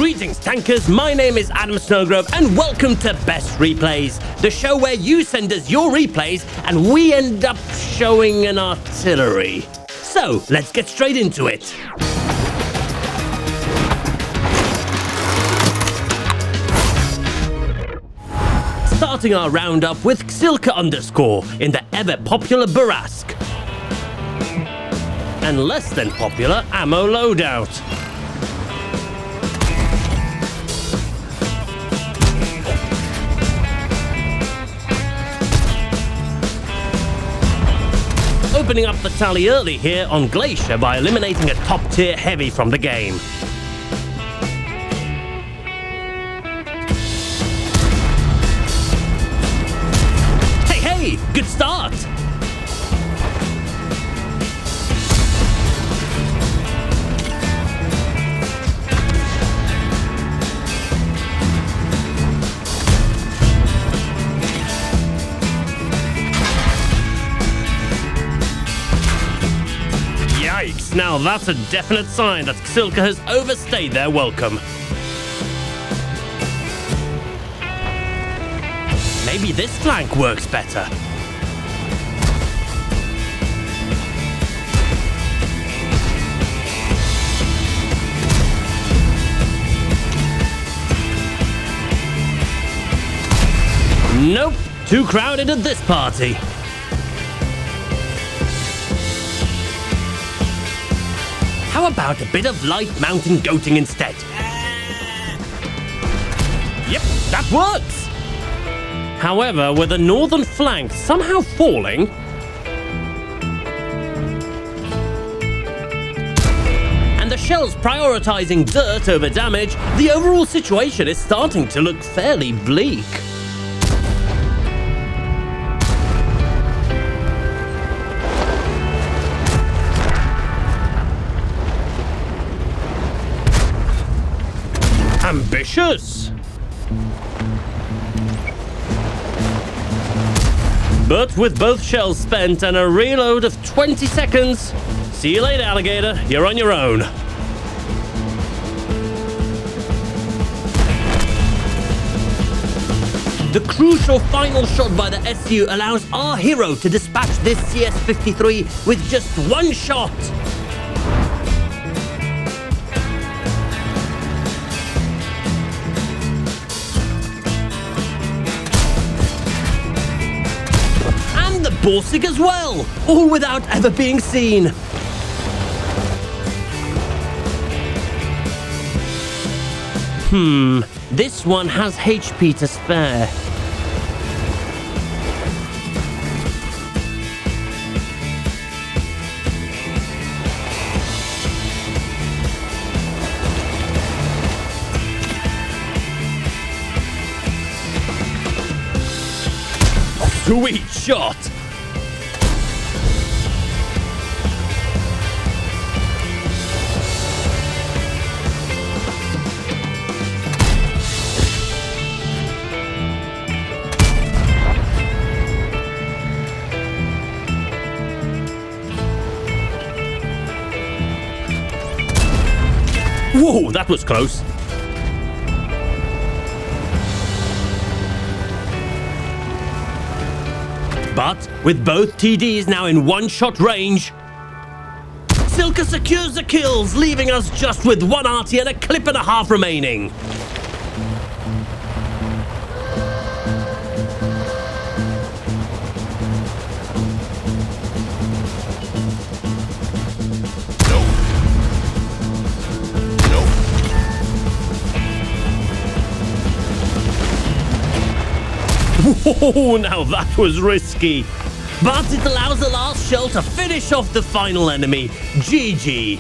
Greetings tankers, my name is Adam Snowgrove and welcome to Best Replays, the show where you send us your replays and we end up showing an artillery. So, let's get straight into it. Starting our roundup with silke _ in the ever popular Bourrasque. And less than popular ammo loadout. Opening up the tally early here on Glacier by eliminating a top tier heavy from the game. Hey, good start! Yikes, now that's a definite sign that silke has overstayed their welcome. Maybe this flank works better. Nope, too crowded at this party. How about a bit of light mountain goating instead? Yep, that works! However, with the northern flank somehow falling, and the shells prioritizing dirt over damage, the overall situation is starting to look fairly bleak. Ambitious! But with both shells spent and a reload of 20 seconds, see you later, alligator, you're on your own. The crucial final shot by the SU allows our hero to dispatch this CS-53 with just one shot. Bourrasque as well, all without ever being seen. This one has HP to spare. Sweet shot! Whoa, that was close. But with both TDs now in one-shot range, silke secures the kills, leaving us just with one arty and a clip and a half remaining. Whoa, now that was risky. But it allows the last shell to finish off the final enemy. GG.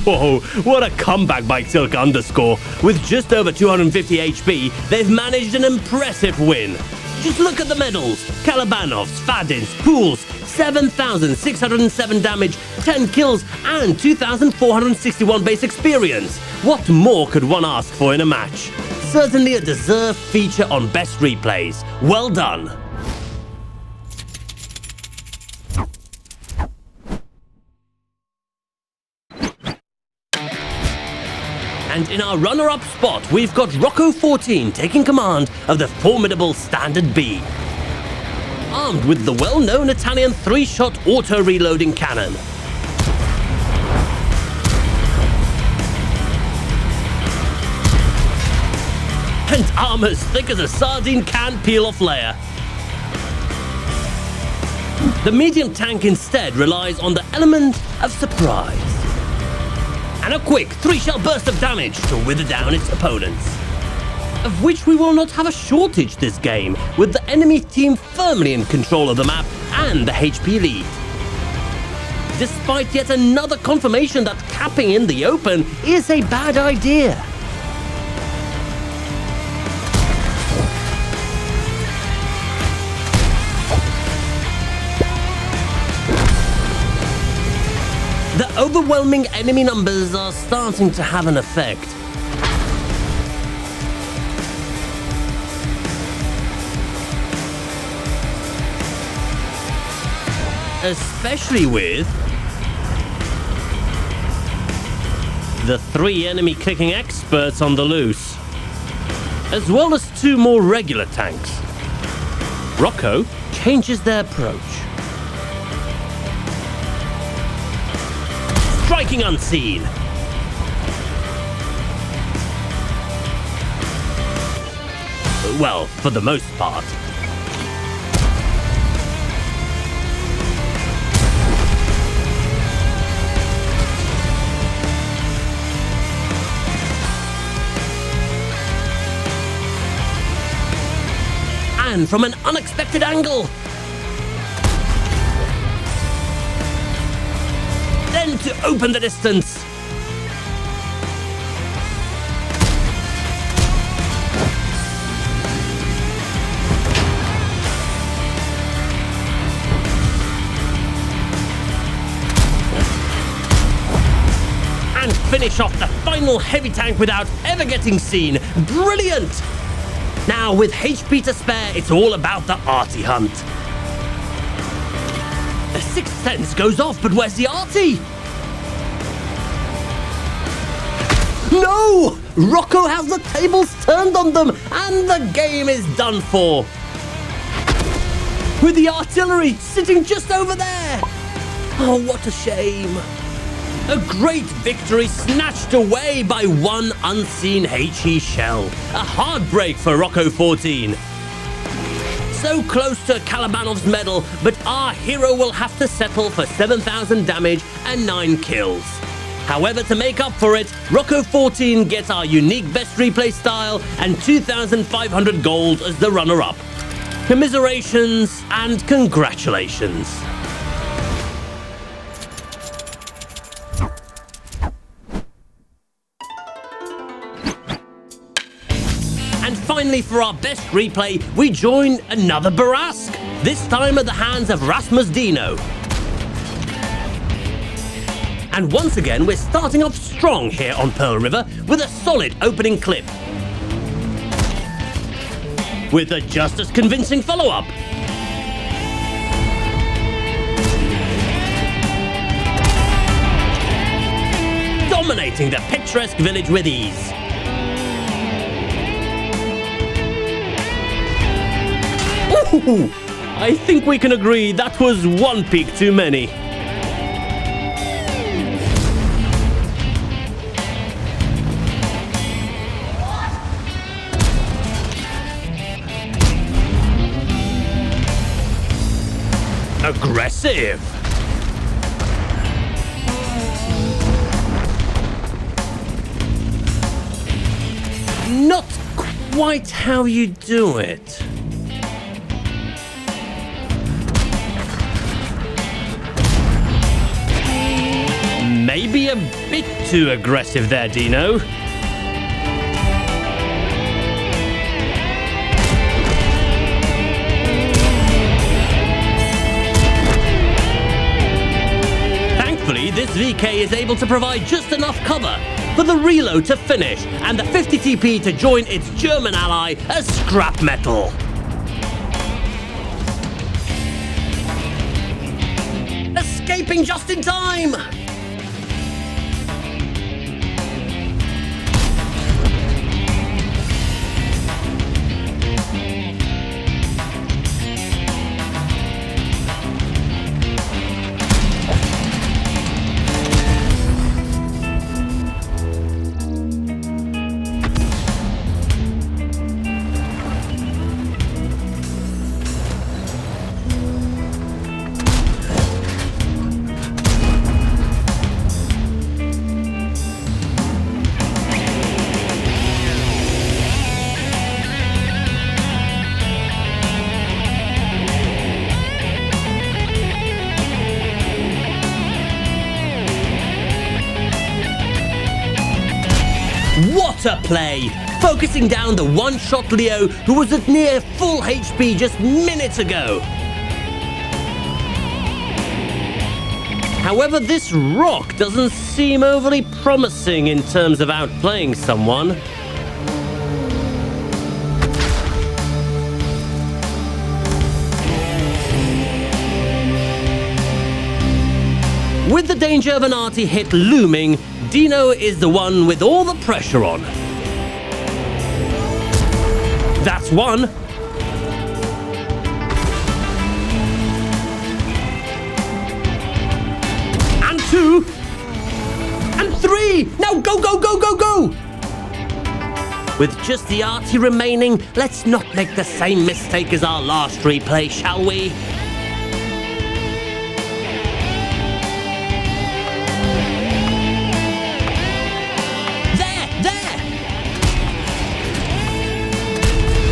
Whoa, what a comeback by silke _ With just over 250 HP, they've managed an impressive win. Just look at the medals. Kalabanovs, Fadins, Pools, 7,607 damage, 10 kills, and 2,461 base experience. What more could one ask for in a match? Certainly a deserved feature on Best Replays. Well done. And in our runner-up spot, we've got Rocco 14 taking command of the formidable Standard B. Armed with the well-known Italian 3-shot auto-reloading cannon. And armor as thick as a sardine can peel-off layer. The medium tank instead relies on the element of surprise. And a quick 3-shell burst of damage to wither down its opponents. Of which we will not have a shortage this game, with the enemy team firmly in control of the map and the HP lead. Despite yet another confirmation that capping in the open is a bad idea. The overwhelming enemy numbers are starting to have an effect. Especially with the 3 enemy clicking experts on the loose, as well as 2 more regular tanks. Rocco changes their approach. Striking unseen. Well, for the most part. And from an unexpected angle. Then to open the distance. And finish off the final heavy tank without ever getting seen. Brilliant! Now with HP to spare, it's all about the arty hunt. The 6th sense goes off, but where's the arty? No! Rocco has the tables turned on them, and the game is done for. With the artillery sitting just over there. Oh, what a shame. A great victory snatched away by one unseen HE shell. A heartbreak for Rocco 14. So close to Kalabanov's medal, but our hero will have to settle for 7,000 damage and 9 kills. However, to make up for it, Rocco 14 gets our unique best replay style and 2,500 gold as the runner-up. Commiserations and congratulations. And finally, for our best replay, we join another Bourrasque, this time at the hands of Rasmus Dino. And once again, we're starting off strong here on Pearl River with a solid opening clip. With a just as convincing follow-up. Dominating the picturesque village with ease. Ooh, I think we can agree that was one peak too many. Aggressive. Not quite how you do it. Maybe a bit too aggressive there, Dino. Thankfully, this VK is able to provide just enough cover for the reload to finish and the 50 TP to join its German ally as scrap metal. Escaping just in time! What a play! Focusing down the one-shot Leo who was at near full HP just minutes ago. However, this rock doesn't seem overly promising in terms of outplaying someone. With the danger of an arty hit looming, Dino is the one with all the pressure on. That's one. And two. And three. Now go, go, go, go, go. With just the arty remaining, let's not make the same mistake as our last replay, shall we?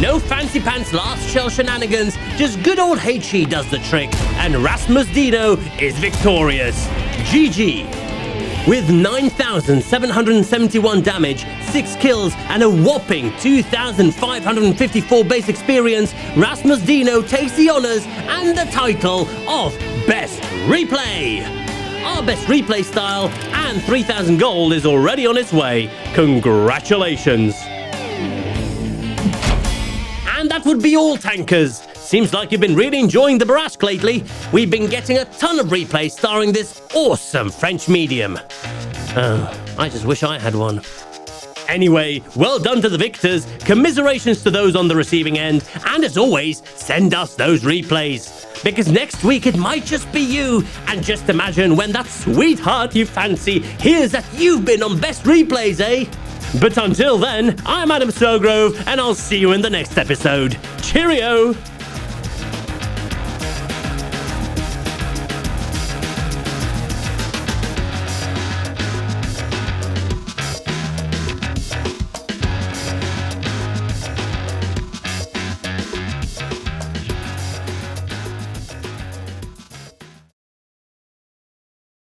No fancy pants last shell shenanigans, just good old HE does the trick, and Rasmus Dino is victorious. GG. With 9,771 damage, 6 kills, and a whopping 2,554 base experience, Rasmus Dino takes the honors and the title of Best Replay. Our Best Replay style and 3,000 gold is already on its way. Congratulations. And that would be all, tankers. Seems like you've been really enjoying the Bourrasque lately. We've been getting a ton of replays starring this awesome French medium. I just wish I had one. Anyway, well done to the victors, commiserations to those on the receiving end, and as always, send us those replays. Because next week it might just be you, and just imagine when that sweetheart you fancy hears that you've been on Best Replays, eh? But until then, I'm Adam Sogrove, and I'll see you in the next episode. Cheerio!